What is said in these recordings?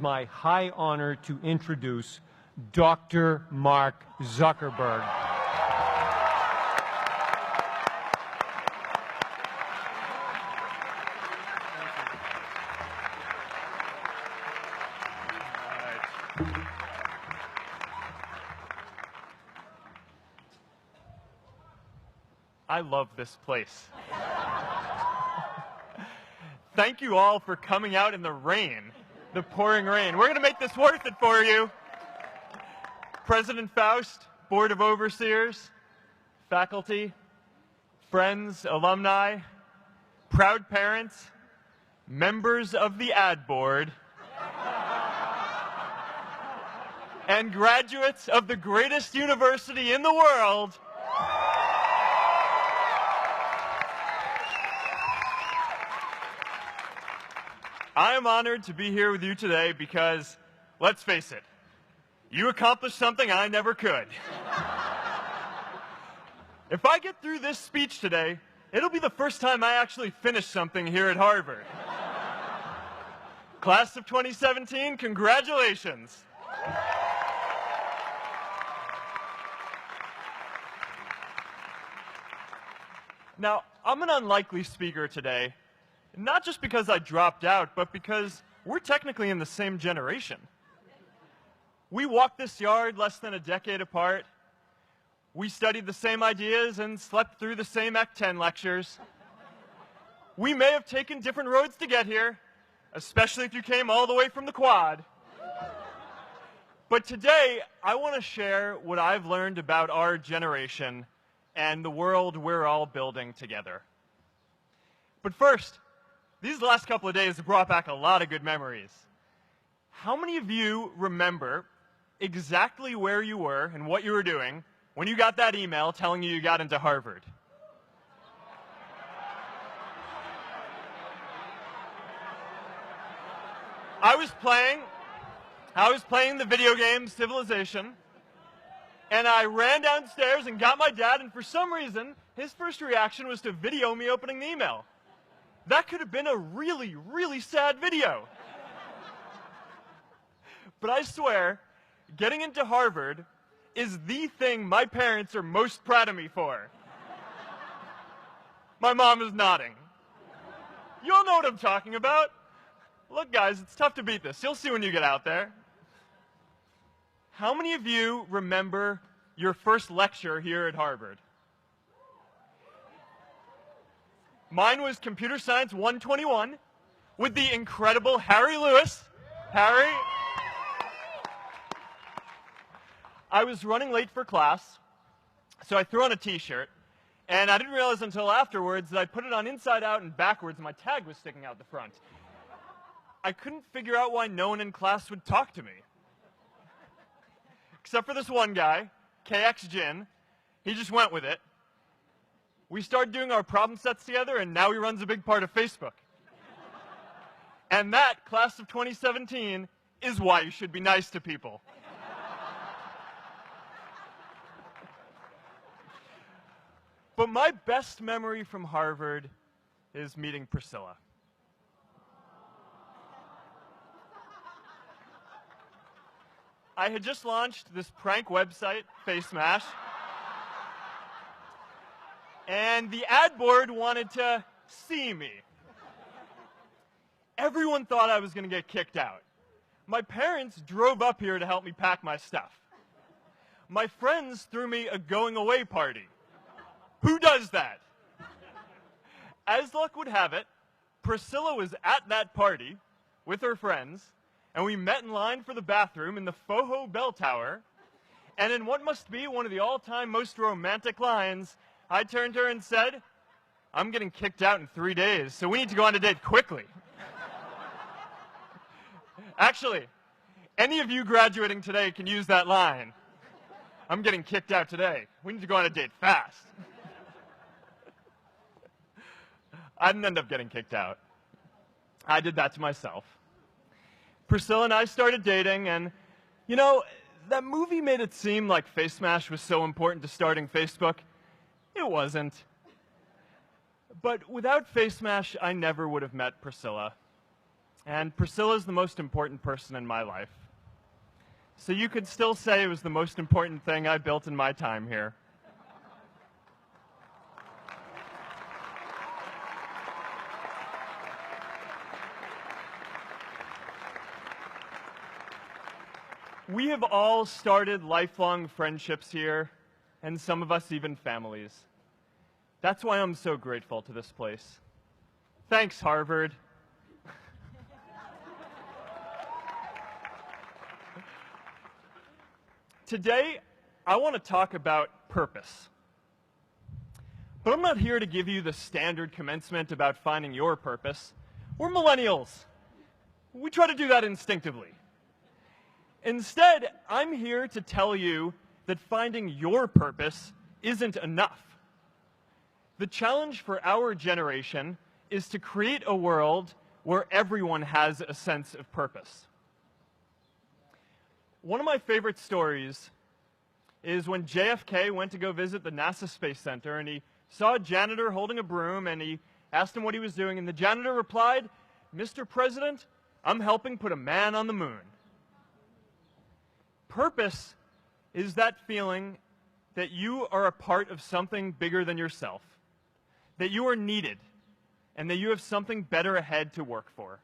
My high honor to introduce Dr. Mark Zuckerberg. I love this place. Thank you all for coming out in the rain, the pouring rain. We're going to make this worth it for you. President Faust, Board of Overseers, faculty, friends, alumni, proud parents, members of the ad board, and graduates of the greatest university in the world. I am honored to be here with you today because, let's face it, you accomplished something I never could. If I get through this speech today, it'll be the first time I actually finish something here at Harvard. Class of 2017, congratulations. Now, I'm an unlikely speaker today, not just because I dropped out, but because we're technically in the same generation. We walked this yard less than a decade apart. We studied the same ideas and slept through the same Act 10 lectures. We may have taken different roads to get here, especially if you came all the way from the Quad. But today, I want to share what I've learned about our generation and the world we're all building together. But first, these last couple of days have brought back a lot of good memories. How many of you remember exactly where you were and what you were doing when you got that email telling you got into Harvard? I was playing the video game Civilization, and I ran downstairs and got my dad, and for some reason, his first reaction was to video me opening the email. That could have been a really, really sad video. But I swear, getting into Harvard is the thing my parents are most proud of me for. My mom is nodding. You all know what I'm talking about. Look, guys, it's tough to beat this. You'll see when you get out there. How many of you remember your first lecture here at Harvard? Mine was Computer Science 121 with the incredible Harry Lewis. Harry. I was running late for class, so I threw on a t-shirt, and I didn't realize until afterwards that I put it on inside out and backwards, and my tag was sticking out the front. I couldn't figure out why no one in class would talk to me. Except for this one guy, KX Jin. He just went with it. We started doing our problem sets together, and now he runs a big part of Facebook. And that, class of 2017, is why you should be nice to people. But my best memory from Harvard is meeting Priscilla. I had just launched this prank website, Face Mash. And the ad board wanted to see me. Everyone thought I was going to get kicked out. My parents drove up here to help me pack my stuff. My friends threw me a going away party. Who does that? As luck would have it, Priscilla was at that party with her friends, and we met in line for the bathroom in the Foho Bell Tower, and in what must be one of the all-time most romantic lines, I turned to her and said, "I'm getting kicked out in 3 days, so we need to go on a date quickly." Actually, any of you graduating today can use that line. "I'm getting kicked out today. We need to go on a date fast." I didn't end up getting kicked out. I did that to myself. Priscilla and I started dating, and, you know, that movie made it seem like Face Mash was so important to starting Facebook. It wasn't. But without Face Mash, I never would have met Priscilla. And Priscilla's the most important person in my life. So you could still say it was the most important thing I built in my time here. We have all started lifelong friendships here, and some of us even families. That's why I'm so grateful to this place. Thanks, Harvard. Today, I want to talk about purpose. But I'm not here to give you the standard commencement about finding your purpose. We're millennials. We try to do that instinctively. Instead, I'm here to tell you that finding your purpose isn't enough. The challenge for our generation is to create a world where everyone has a sense of purpose. One of my favorite stories is when JFK went to go visit the NASA Space Center, and he saw a janitor holding a broom, and he asked him what he was doing, and the janitor replied, "Mr. President, I'm helping put a man on the moon." Purpose is that feeling that you are a part of something bigger than yourself, that you are needed, and that you have something better ahead to work for.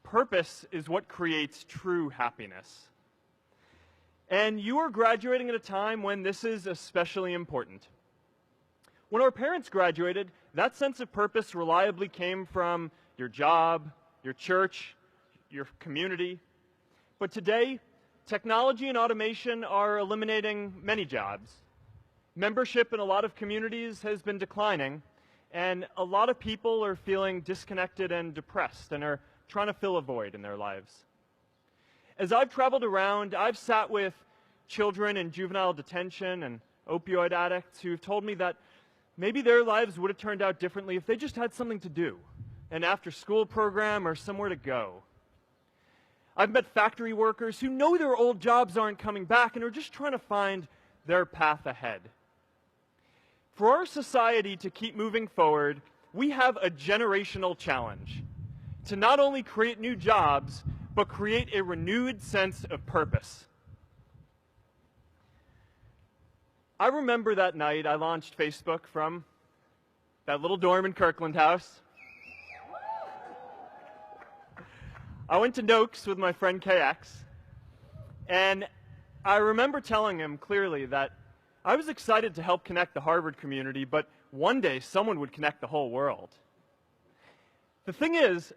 Purpose is what creates true happiness. And you are graduating at a time when this is especially important. When our parents graduated, that sense of purpose reliably came from your job, your church, your community. But today, technology and automation are eliminating many jobs. Membership in a lot of communities has been declining, and a lot of people are feeling disconnected and depressed and are trying to fill a void in their lives. As I've traveled around, I've sat with children in juvenile detention and opioid addicts who've told me that maybe their lives would have turned out differently if they just had something to do, an after-school program or somewhere to go. I've met factory workers who know their old jobs aren't coming back and are just trying to find their path ahead. For our society to keep moving forward, we have a generational challenge to not only create new jobs, but create a renewed sense of purpose. I remember that night I launched Facebook from that little dorm in Kirkland House. I went to Noakes with my friend KX, and I remember telling him clearly that I was excited to help connect the Harvard community, but one day someone would connect the whole world. The thing is,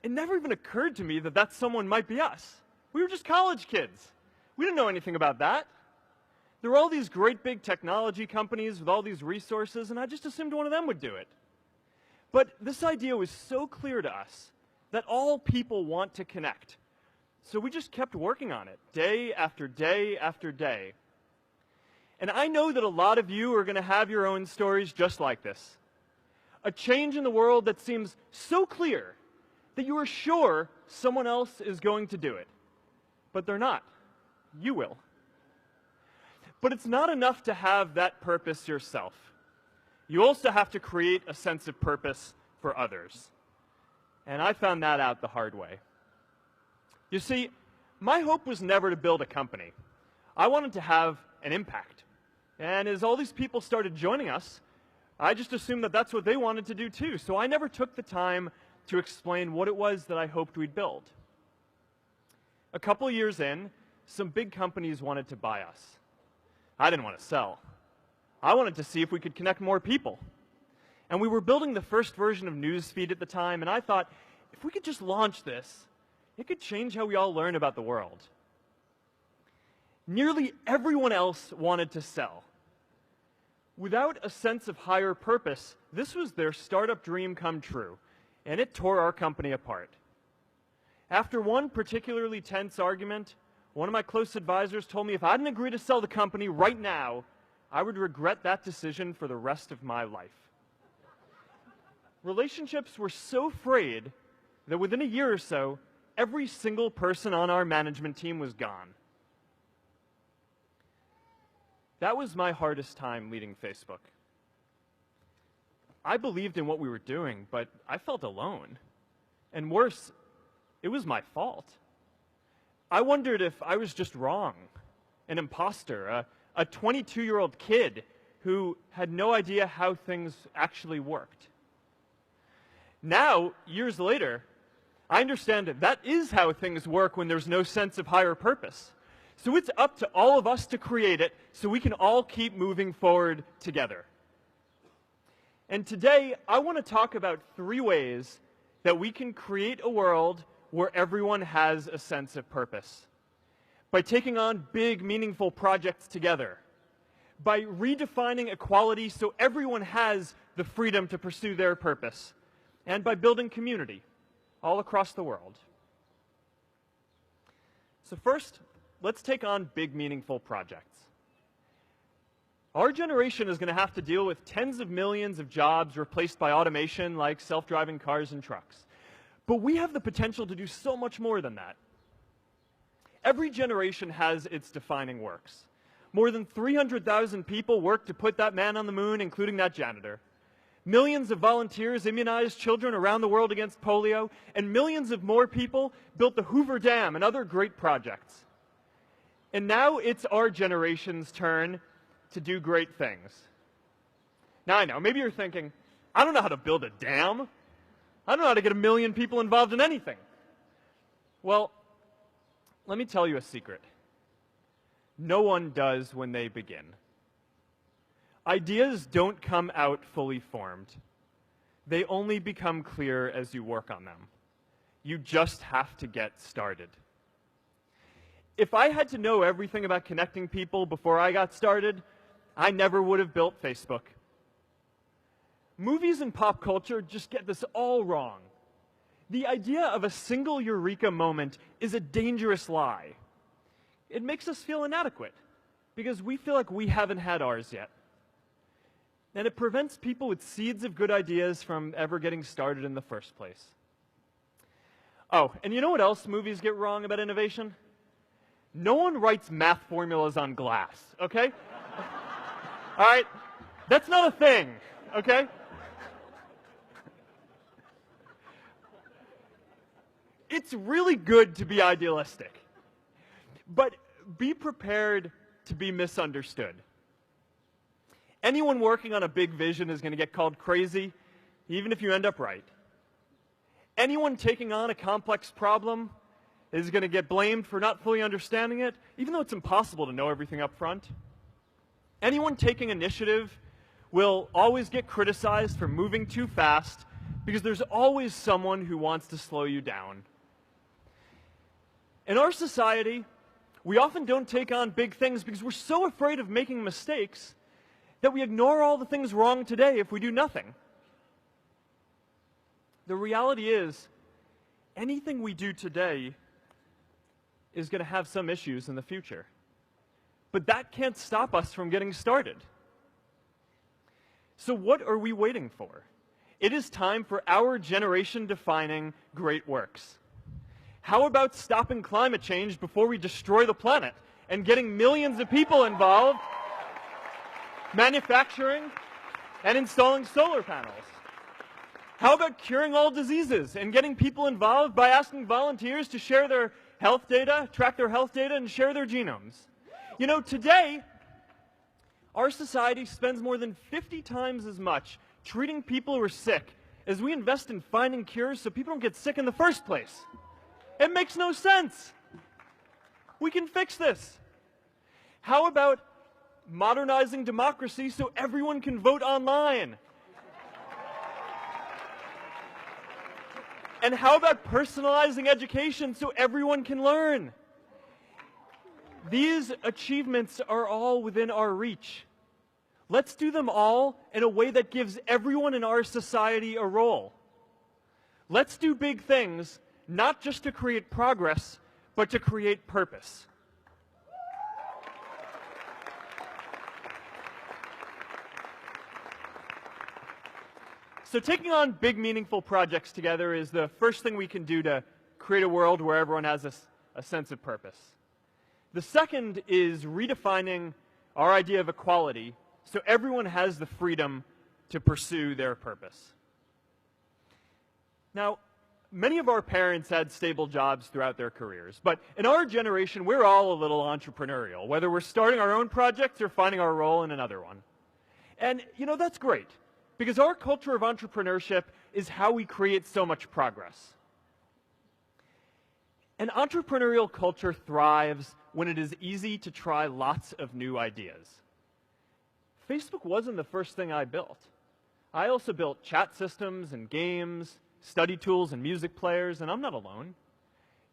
it never even occurred to me that that someone might be us. We were just college kids. We didn't know anything about that. There were all these great big technology companies with all these resources, and I just assumed one of them would do it. But this idea was so clear to us that all people want to connect. So we just kept working on it, day after day after day. And I know that a lot of you are going to have your own stories just like this. A change in the world that seems so clear that you are sure someone else is going to do it. But they're not. You will. But it's not enough to have that purpose yourself. You also have to create a sense of purpose for others. And I found that out the hard way. You see, my hope was never to build a company. I wanted to have an impact. And as all these people started joining us, I just assumed that that's what they wanted to do too. So I never took the time to explain what it was that I hoped we'd build. A couple of years in, some big companies wanted to buy us. I didn't want to sell. I wanted to see if we could connect more people. And we were building the first version of Newsfeed at the time, and I thought, if we could just launch this, it could change how we all learn about the world. Nearly everyone else wanted to sell. Without a sense of higher purpose, this was their startup dream come true, and it tore our company apart. After one particularly tense argument, one of my close advisors told me if I didn't agree to sell the company right now, I would regret that decision for the rest of my life. Relationships were so frayed that within a year or so, every single person on our management team was gone. That was my hardest time leading Facebook. I believed in what we were doing, but I felt alone. And worse, it was my fault. I wondered if I was just wrong, an imposter, a 22-year-old kid who had no idea how things actually worked. Now, years later, I understand that is how things work when there's no sense of higher purpose. So it's up to all of us to create it so we can all keep moving forward together. And today, I want to talk about 3 ways that we can create a world where everyone has a sense of purpose. By taking on big, meaningful projects together. By redefining equality so everyone has the freedom to pursue their purpose. And by building community all across the world. So first, let's take on big, meaningful projects. Our generation is going to have to deal with tens of millions of jobs replaced by automation like self-driving cars and trucks. But we have the potential to do so much more than that. Every generation has its defining works. More than 300,000 people worked to put that man on the moon, including that janitor. Millions of volunteers immunized children around the world against polio, and millions of more people built the Hoover Dam and other great projects. And now it's our generation's turn to do great things. Now I know, maybe you're thinking, I don't know how to build a dam. I don't know how to get 1 million people involved in anything. Well, let me tell you a secret. No one does when they begin. Ideas don't come out fully formed. They only become clear as you work on them. You just have to get started. If I had to know everything about connecting people before I got started, I never would have built Facebook. Movies and pop culture just get this all wrong. The idea of a single eureka moment is a dangerous lie. It makes us feel inadequate because we feel like we haven't had ours yet. And it prevents people with seeds of good ideas from ever getting started in the first place. Oh, and you know what else movies get wrong about innovation? No one writes math formulas on glass, okay? All right? That's not a thing, okay? It's really good to be idealistic, but be prepared to be misunderstood. Anyone working on a big vision is going to get called crazy, even if you end up right. Anyone taking on a complex problem is going to get blamed for not fully understanding it, even though it's impossible to know everything up front. Anyone taking initiative will always get criticized for moving too fast because there's always someone who wants to slow you down. In our society, we often don't take on big things because we're so afraid of making mistakes that we ignore all the things wrong today if we do nothing. The reality is, anything we do today is going to have some issues in the future. But that can't stop us from getting started. So what are we waiting for? It is time for our generation-defining great works. How about stopping climate change before we destroy the planet and getting millions of people involved, manufacturing and installing solar panels? How about curing all diseases and getting people involved by asking volunteers to share their health data, track their health data, and share their genomes? You know, today, our society spends more than 50 times as much treating people who are sick as we invest in finding cures so people don't get sick in the first place. It makes no sense. We can fix this. How about modernizing democracy so everyone can vote online? And how about personalizing education so everyone can learn? These achievements are all within our reach. Let's do them all in a way that gives everyone in our society a role. Let's do big things, not just to create progress, but to create purpose. So taking on big, meaningful projects together is the first thing we can do to create a world where everyone has a sense of purpose. The second is redefining our idea of equality so everyone has the freedom to pursue their purpose. Now, many of our parents had stable jobs throughout their careers, but in our generation, we're all a little entrepreneurial, whether we're starting our own projects or finding our role in another one. And, you know, that's great, because our culture of entrepreneurship is how we create so much progress. An entrepreneurial culture thrives when it is easy to try lots of new ideas. Facebook wasn't the first thing I built. I also built chat systems and games, study tools and music players, and I'm not alone.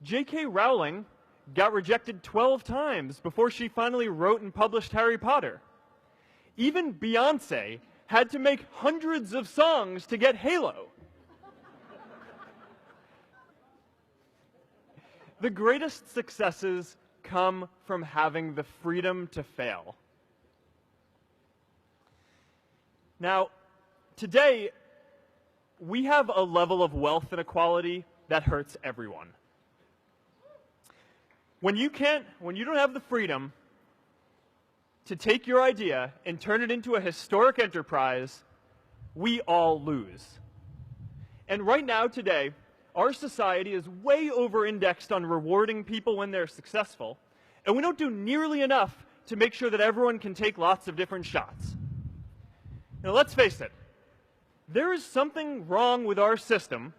J.K. Rowling got rejected 12 times before she finally wrote and published Harry Potter. Even Beyoncé had to make hundreds of songs to get Halo. The greatest successes come from having the freedom to fail. Now, today, we have a level of wealth inequality that hurts everyone. When you don't have the freedom to take your idea and turn it into a historic enterprise, we all lose. And right now, today, our society is way over-indexed on rewarding people when they're successful, and we don't do nearly enough to make sure that everyone can take lots of different shots. Now, let's face it, there is something wrong with our system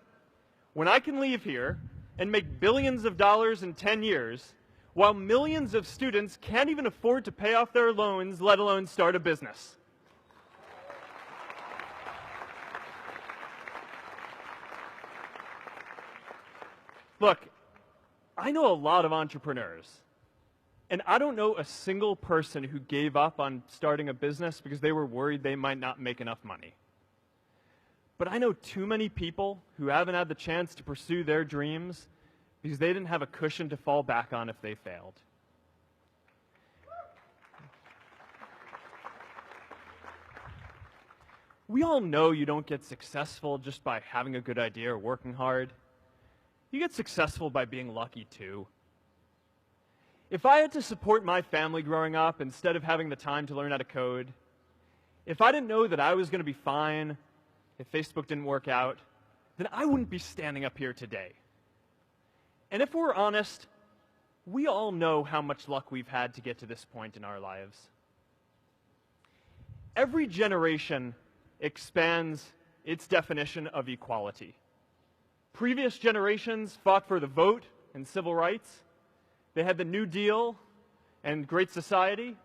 when I can leave here and make billions of dollars in 10 years, while millions of students can't even afford to pay off their loans, let alone start a business. Look, I know a lot of entrepreneurs, and I don't know a single person who gave up on starting a business because they were worried they might not make enough money. But I know too many people who haven't had the chance to pursue their dreams because they didn't have a cushion to fall back on if they failed. We all know you don't get successful just by having a good idea or working hard. You get successful by being lucky too. If I had to support my family growing up instead of having the time to learn how to code, if I didn't know that I was going to be fine if Facebook didn't work out, then I wouldn't be standing up here today. And if we're honest, we all know how much luck we've had to get to this point in our lives. Every generation expands its definition of equality. Previous generations fought for the vote and civil rights. They had the New Deal and Great Society.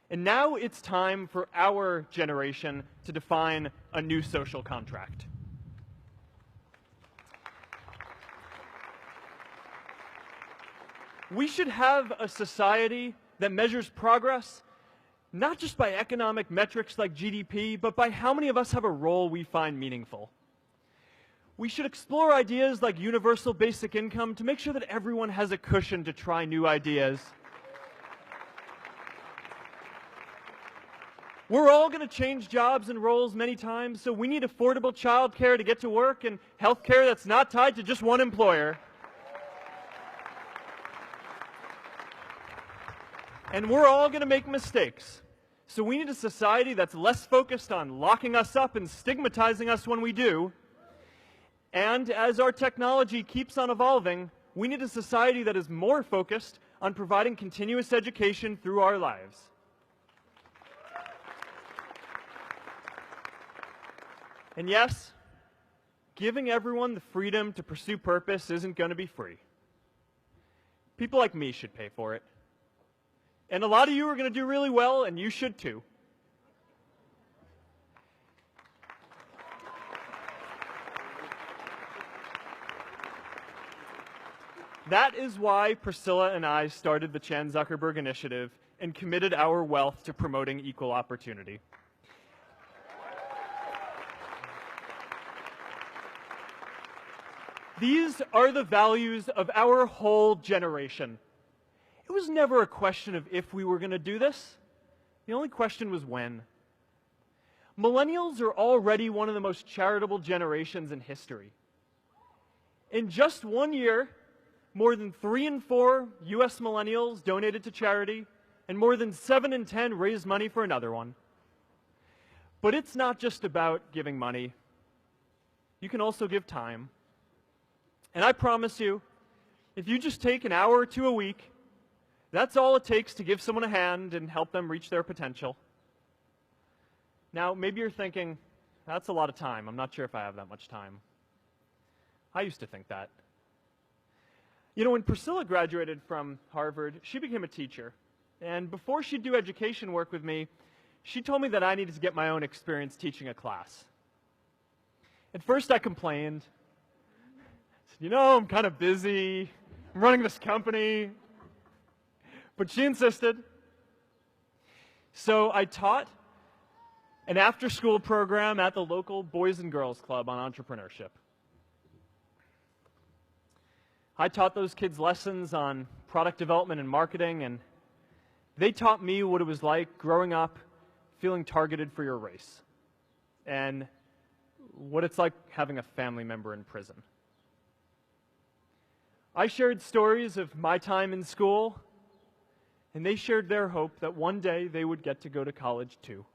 And now it's time for our generation to define a new social contract. We should have a society that measures progress not just by economic metrics like GDP, but by how many of us have a role we find meaningful. We should explore ideas like universal basic income to make sure that everyone has a cushion to try new ideas. We're all going to change jobs and roles many times, so we need affordable childcare to get to work and healthcare that's not tied to just one employer. And we're all going to make mistakes. So we need a society that's less focused on locking us up and stigmatizing us when we do. And as our technology keeps on evolving, we need a society that is more focused on providing continuous education through our lives. And yes, giving everyone the freedom to pursue purpose isn't going to be free. People like me should pay for it. And a lot of you are going to do really well, and you should too. That is why Priscilla and I started the Chan Zuckerberg Initiative and committed our wealth to promoting equal opportunity. These are the values of our whole generation. It was never a question of if we were going to do this. The only question was when. Millennials are already one of the most charitable generations in history. In just 1 year, more than 3 in 4 US millennials donated to charity, and more than 7 in 10 raised money for another one. But it's not just about giving money. You can also give time. And I promise you, if you just take an hour or two a week, that's all it takes to give someone a hand and help them reach their potential. Now, maybe you're thinking, that's a lot of time. I'm not sure if I have that much time. I used to think that. You know, when Priscilla graduated from Harvard, she became a teacher. And before she'd do education work with me, she told me that I needed to get my own experience teaching a class. At first I complained. I said, you know, I'm kind of busy. I'm running this company. But she insisted. So I taught an after-school program at the local Boys and Girls Club on entrepreneurship. I taught those kids lessons on product development and marketing, and they taught me what it was like growing up feeling targeted for your race, and what it's like having a family member in prison. I shared stories of my time in school, and they shared their hope that one day they would get to go to college too.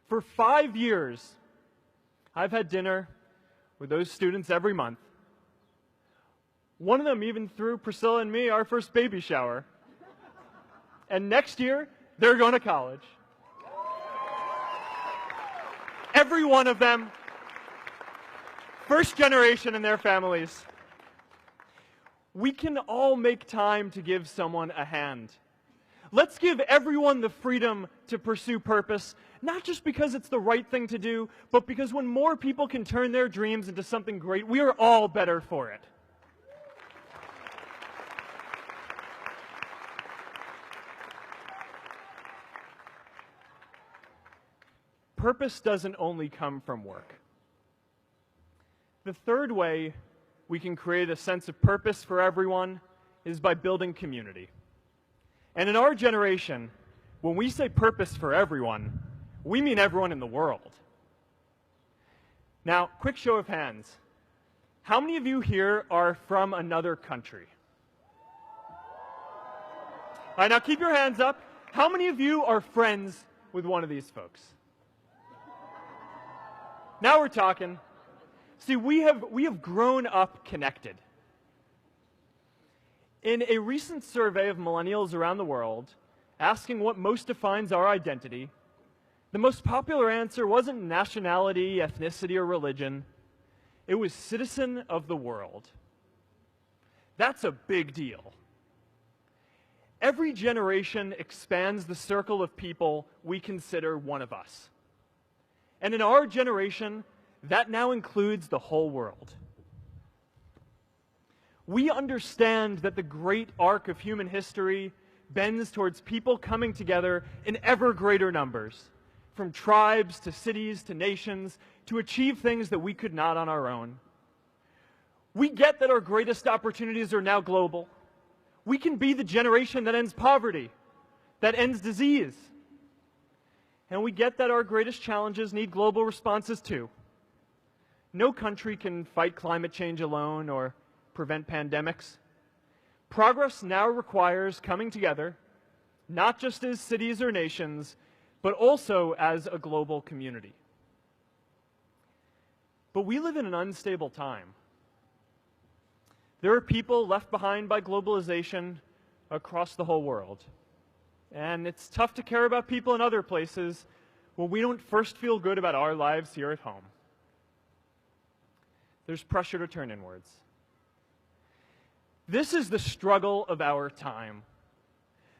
For 5 years, I've had dinner with those students every month. One of them even threw Priscilla and me our first baby shower. And next year, they're going to college. Every one of them, first generation in their families. We can all make time to give someone a hand. Let's give everyone the freedom to pursue purpose, not just because it's the right thing to do, but because when more people can turn their dreams into something great, we are all better for it. Purpose doesn't only come from work. The third way we can create a sense of purpose for everyone is by building community. And in our generation, when we say purpose for everyone, we mean everyone in the world. Now, quick show of hands. How many of you here are from another country? All right, now keep your hands up. How many of you are friends with one of these folks? Now we're talking. See, we have grown up connected. In a recent survey of millennials around the world, asking what most defines our identity, the most popular answer wasn't nationality, ethnicity, or religion. It was citizen of the world. That's a big deal. Every generation expands the circle of people we consider one of us. And in our generation, that now includes the whole world. We understand that the great arc of human history bends towards people coming together in ever greater numbers, from tribes to cities to nations, to achieve things that we could not on our own. We get that our greatest opportunities are now global. We can be the generation that ends poverty, that ends disease. And we get that our greatest challenges need global responses too. No country can fight climate change alone or prevent pandemics. Progress now requires coming together, not just as cities or nations, but also as a global community. But we live in an unstable time. There are people left behind by globalization across the whole world. And it's tough to care about people in other places when we don't first feel good about our lives here at home. There's pressure to turn inwards. This is the struggle of our time.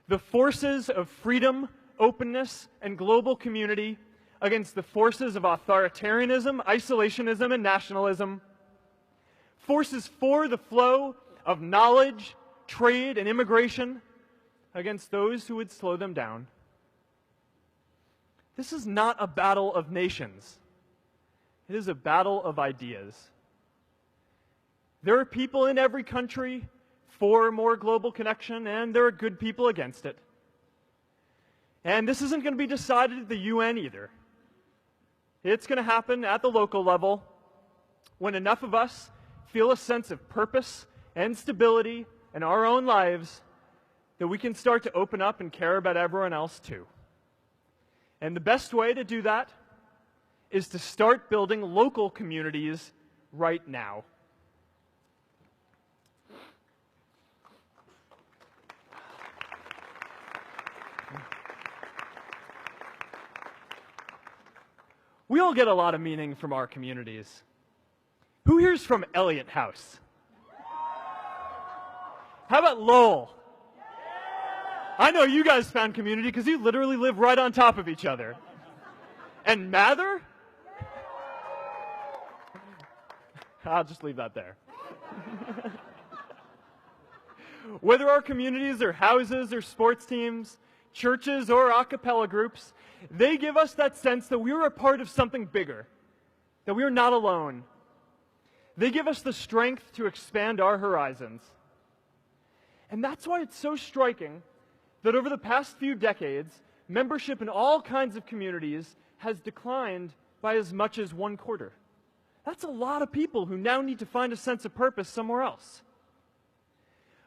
The forces of freedom, openness, and global community against the forces of authoritarianism, isolationism, and nationalism. Forces for the flow of knowledge, trade, and immigration against those who would slow them down. This is not a battle of nations. It is a battle of ideas. There are people in every country for more global connection, and there are good people against it. And this isn't going to be decided at the UN either. It's going to happen at the local level when enough of us feel a sense of purpose and stability in our own lives that we can start to open up and care about everyone else too. And the best way to do that is to start building local communities right now. We all get a lot of meaning from our communities. Who here's from Elliott House? How about Lowell? I know you guys found community because you literally live right on top of each other. And Mather? I'll just leave that there. Whether our communities are houses or sports teams, churches or a cappella groups, they give us that sense that we are a part of something bigger, that we are not alone. They give us the strength to expand our horizons. And that's why it's so striking that over the past few decades, membership in all kinds of communities has declined by as much as 1/4. That's a lot of people who now need to find a sense of purpose somewhere else.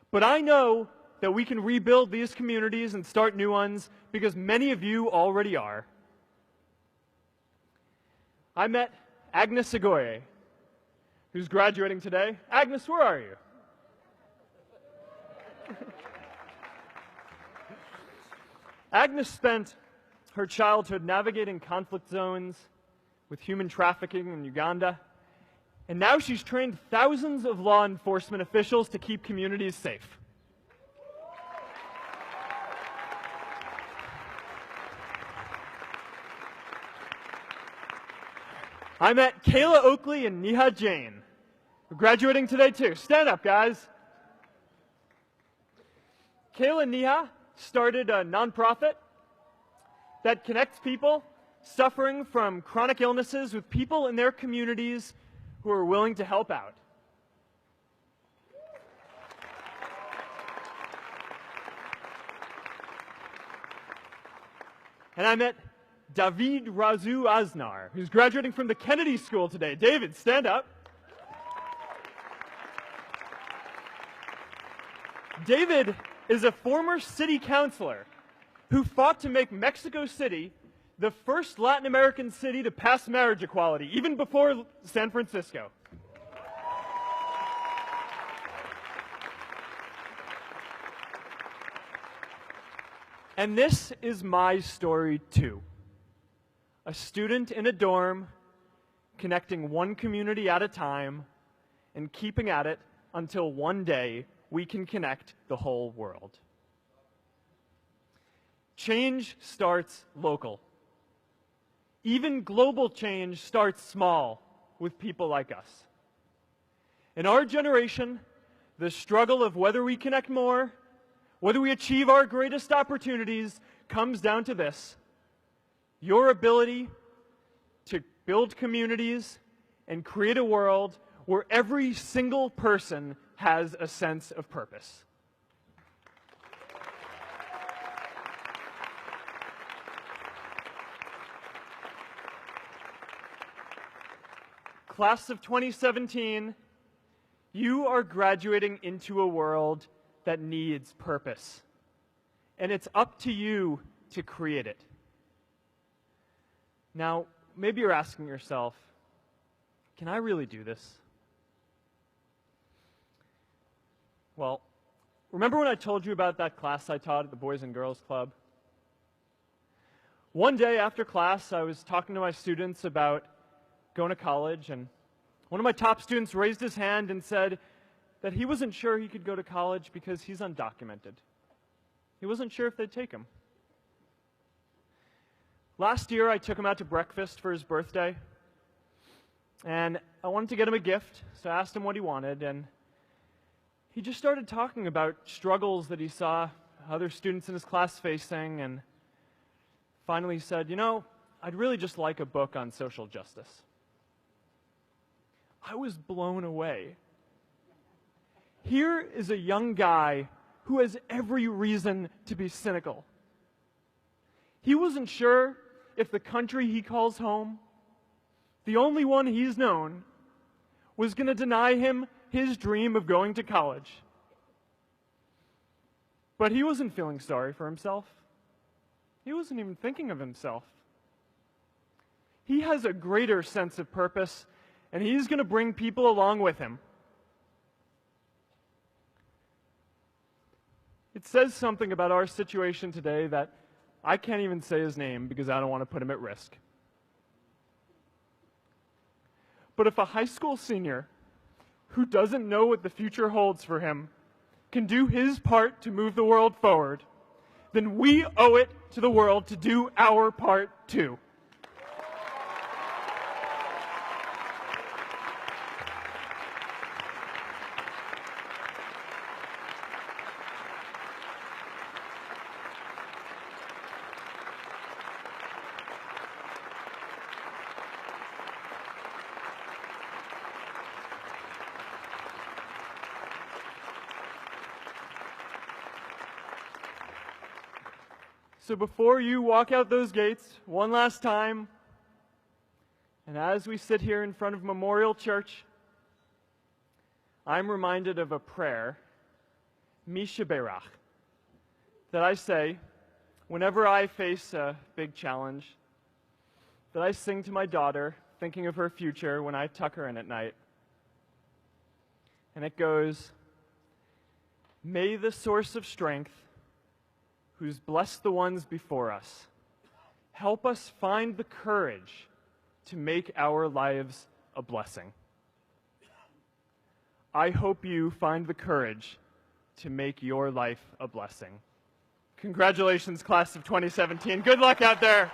But I know that we can rebuild these communities and start new ones because many of you already are. I met Agnes Agoye, who's graduating today. Agnes, where are you? Agnes spent her childhood navigating conflict zones with human trafficking in Uganda, and now she's trained thousands of law enforcement officials to keep communities safe. I met Kayla Oakley and Neha Jain, who are graduating today too. Stand up, guys. Kayla and Neha started a nonprofit that connects people suffering from chronic illnesses with people in their communities who are willing to help out. And I met David Razu Aznar, who's graduating from the Kennedy School today. David, stand up. David is a former city councilor who fought to make Mexico City the first Latin American city to pass marriage equality, even before San Francisco. And this is my story too. A student in a dorm, connecting one community at a time and keeping at it until one day we can connect the whole world. Change starts local. Even global change starts small with people like us. In our generation, the struggle of whether we connect more, whether we achieve our greatest opportunities, comes down to this: your ability to build communities and create a world where every single person has a sense of purpose. Class of 2017, you are graduating into a world that needs purpose. And it's up to you to create it. Now, maybe you're asking yourself, can I really do this? Well, remember when I told you about that class I taught at the Boys and Girls Club? One day after class, I was talking to my students about going to college, and one of my top students raised his hand and said that he wasn't sure he could go to college because he's undocumented. He wasn't sure if they'd take him. Last year, I took him out to breakfast for his birthday, and I wanted to get him a gift, so I asked him what he wanted, and he just started talking about struggles that he saw other students in his class facing, and finally said, you know, I'd really just like a book on social justice. I was blown away. Here is a young guy who has every reason to be cynical. He wasn't sure if the country he calls home, the only one he's known, was going to deny him his dream of going to college. But he wasn't feeling sorry for himself. He wasn't even thinking of himself. He has a greater sense of purpose, and he's going to bring people along with him. It says something about our situation today that I can't even say his name because I don't want to put him at risk. But if a high school senior who doesn't know what the future holds for him can do his part to move the world forward, then we owe it to the world to do our part too. So before you walk out those gates one last time, and as we sit here in front of Memorial Church, I'm reminded of a prayer, Misha Berach, that I say whenever I face a big challenge, that I sing to my daughter, thinking of her future when I tuck her in at night. And it goes, "May the source of strength, who's blessed the ones before us, help us find the courage to make our lives a blessing." I hope you find the courage to make your life a blessing. Congratulations, class of 2017. Good luck out there.